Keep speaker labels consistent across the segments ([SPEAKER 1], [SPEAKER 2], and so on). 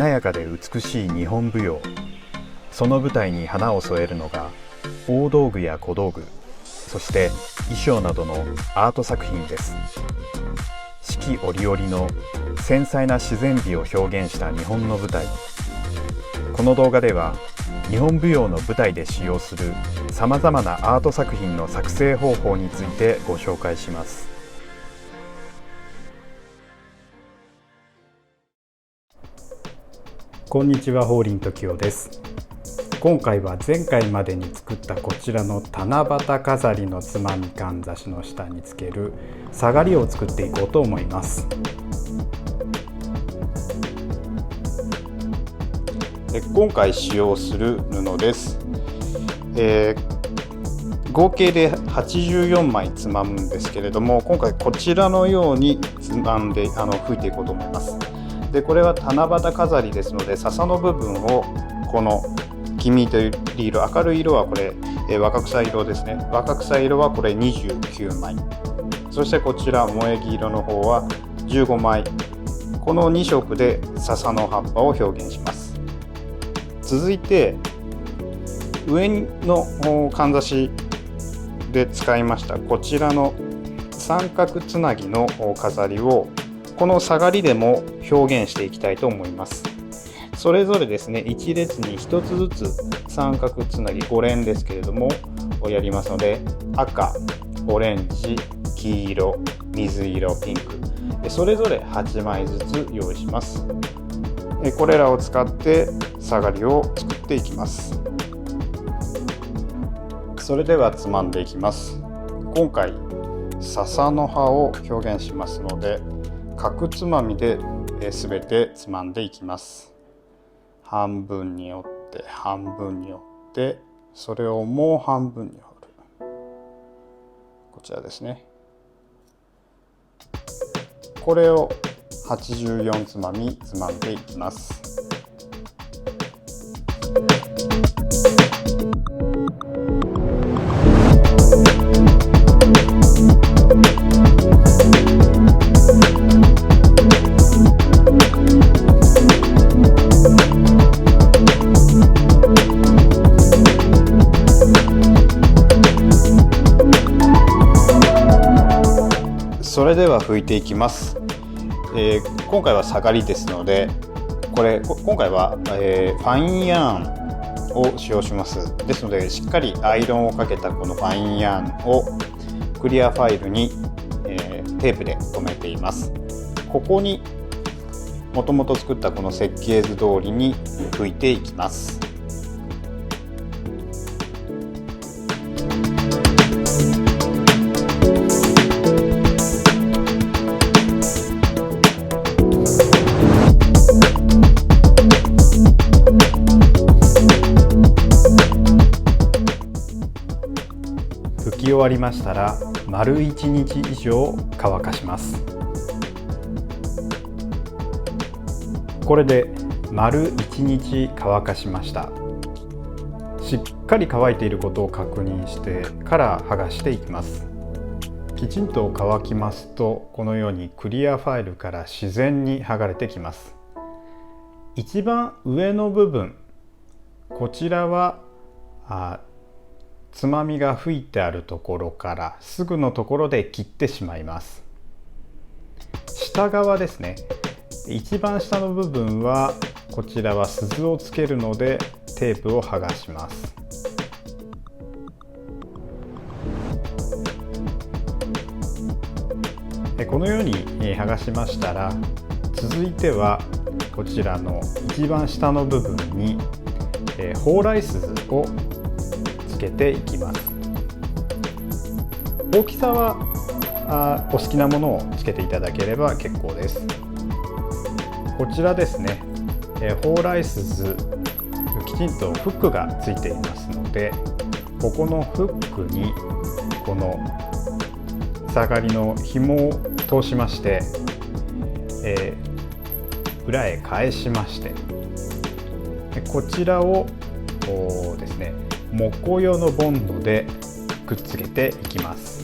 [SPEAKER 1] 華やかで美しい日本舞踊。その舞台に花を添えるのが大道具や小道具、そして衣装などのアート作品です。四季折々の繊細な自然美を表現した日本の舞台。この動画では日本舞踊の舞台で使用するさまざまなアート作品の作成方法についてご紹介します。
[SPEAKER 2] こんにちは、法輪時生です。今回は前回までに作ったこちらの七夕飾りのつまみかんざしの下につける下がりを作っていこうと思います。
[SPEAKER 3] 今回使用する布です。合計で84枚つまむんですけれども、今回こちらのようにつまんで吹いていこうと思います。でこれは七夕飾りですので、笹の部分をこの黄緑色、明るい色はこれ、若草色ですね。若草色はこれ29枚、そしてこちら萌え木色の方は15枚。この2色で笹の葉っぱを表現します。続いて上のかんざしで使いましたこちらの三角つなぎの飾りをこの下がりでも表現していきたいと思います。それぞれですね、1列に1つずつ三角つなぎ5連ですけれどもやりますので、赤、オレンジ、黄色、水色、ピンク、それぞれ8枚ずつ用意します。これらを使って下がりを作っていきます。それではつまんでいきます。今回笹の葉を表現しますので、角つまみで全てつまんでいきます。半分に折って半分に折って、それをもう半分に折る。こちらですね。これを84つまみつまんでいきます。それでは拭いていきます。今回は下がりですので、今回は、ファインヤーンを使用します。ですので、しっかりアイロンをかけたこのファインヤーンをクリアファイルに、テープで留めています。ここにもともと作ったこの設計図通りに拭いていきます。
[SPEAKER 2] 拭き終わりましたら丸1日以上乾かします。これで丸1日乾かしました。しっかり乾いていることを確認してから剥がしていきます。きちんと乾きますと、このようにクリアファイルから自然に剥がれてきます。一番上の部分、こちらはつまみが吹いてあるところからすぐのところで切ってしまいます。下側ですね、一番下の部分はこちらは鈴をつけるのでテープを剥がします。このように剥がしましたら、続いてはこちらの一番下の部分に蓬莱鈴をつけていきます。大きさはお好きなものをつけていただければ結構です。こちらですね、蓬莱鈴きちんとフックがついていますので、ここのフックにこの下がりの紐を通しまして、裏へ返しまして、こちらをですね、木工用のボンドでくっつけていきます。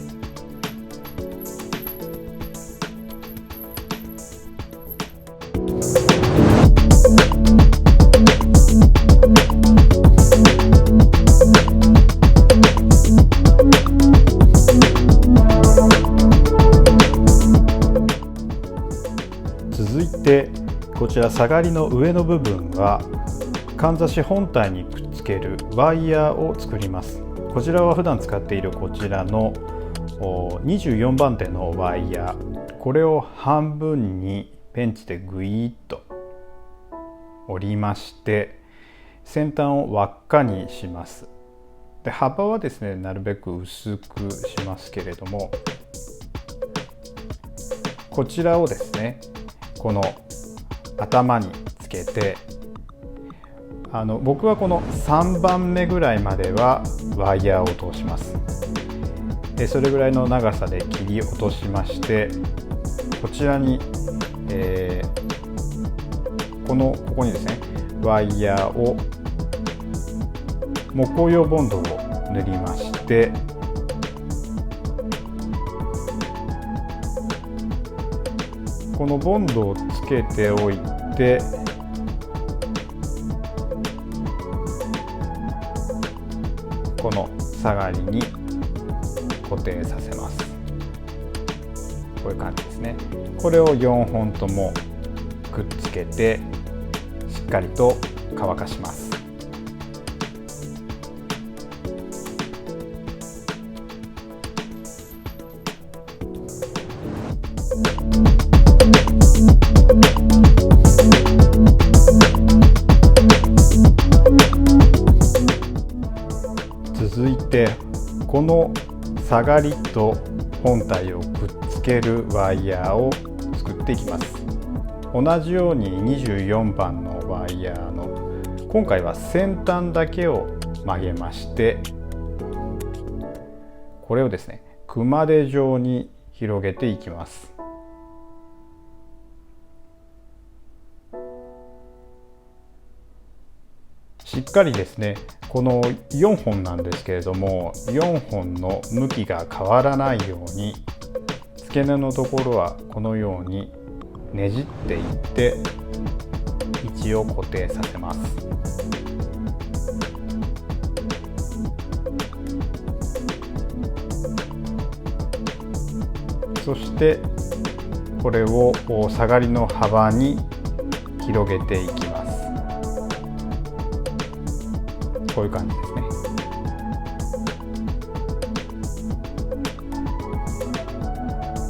[SPEAKER 2] ちら下がりの上の部分はかんざし本体にくっつけるワイヤーを作ります。こちらは普段使っているこちらの24番手のワイヤー、これを半分にペンチでグイーッと折りまして先端を輪っかにします。で幅はですねなるべく薄くしますけれども、こちらをですねこの頭につけて、僕はこの3番目ぐらいまではワイヤーを通します。でそれぐらいの長さで切り落としまして、こちらに、ここにですねワイヤーを木工用ボンドを塗りまして、このボンドをつけておいて、この下がりに固定させます。こういう感じですね。これを4本ともくっつけてしっかりと乾かします。続いてこの下がりと本体をくっつけるワイヤーを作っていきます。同じように24番のワイヤーの今回は先端だけを曲げまして、これをですね熊手状に広げていきます。しっかりですねこの4本なんですけれども、4本の向きが変わらないように付け根のところはこのようにねじっていって位置を固定させます。そしてこれを下がりの幅に広げていきます。こういう感じです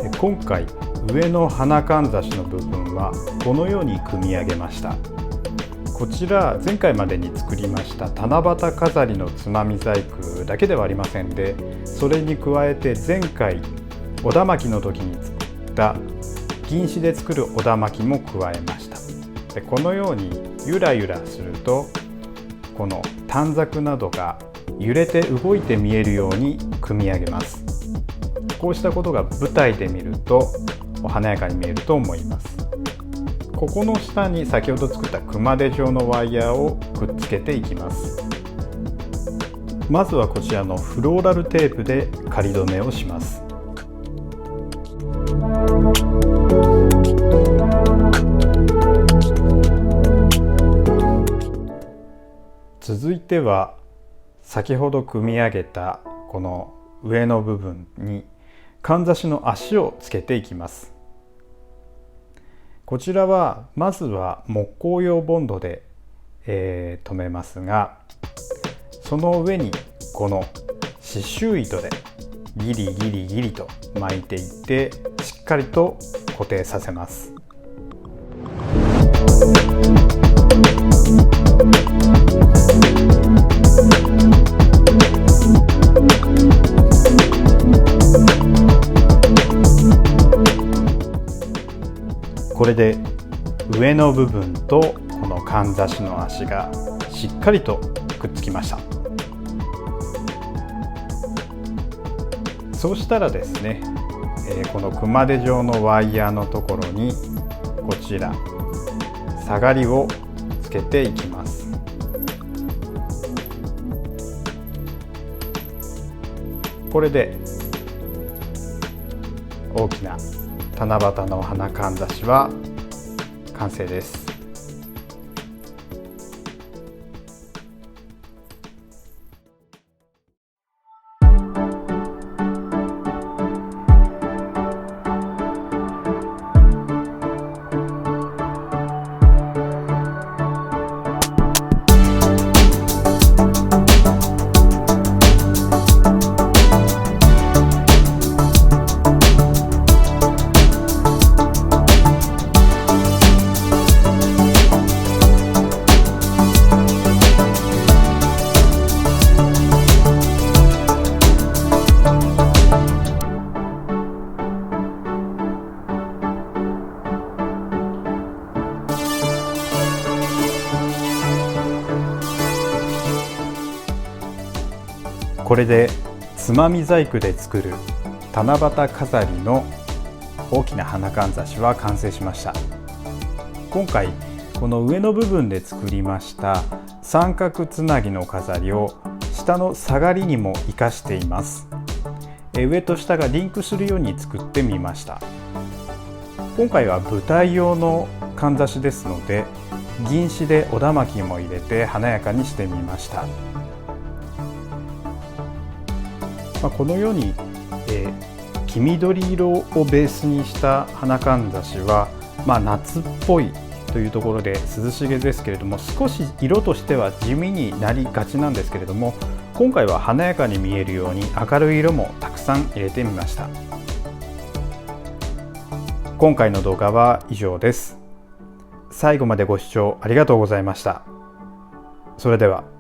[SPEAKER 2] ね。で今回上の花かんざしの部分はこのように組み上げました。こちら前回までに作りました七夕飾りのつまみ細工だけではありませんで、それに加えて前回おだまきの時に作った銀紙で作るおだまきも加えました。でこのようにゆらゆらするとこの短冊などが揺れて動いて見えるように組み上げます。こうしたことが舞台で見ると華やかに見えると思います。ここの下に先ほど作った熊手状のワイヤーをくっつけていきます。まずはこちらのフローラルテープで仮止めをします。続いては先ほど組み上げたこの上の部分にかんざしの足をつけていきます。こちらはまずは木工用ボンドで、留めますが、その上にこの刺繍糸でギリギリギリと巻いていってしっかりと固定させます。これで上の部分とこのかんざしの足がしっかりとくっつきました。そうしたらですね、この熊手状のワイヤーのところにこちら下がりをつけていきます。これで大きな七夕の花かんざしは完成です。これでつまみ細工で作る七夕飾りの大きな花かんざしは完成しました。今回この上の部分で作りました三角つなぎの飾りを下の下がりにも生かしています。上と下がリンクするように作ってみました。今回は舞台用のかんざしですので、銀紙でおだまきも入れて華やかにしてみました。このように、黄緑色をベースにした花かんざしは、夏っぽいというところで涼しげですけれども、少し色としては地味になりがちなんですけれども、今回は華やかに見えるように明るい色もたくさん入れてみました。今回の動画は以上です。最後までご視聴ありがとうございました。それでは。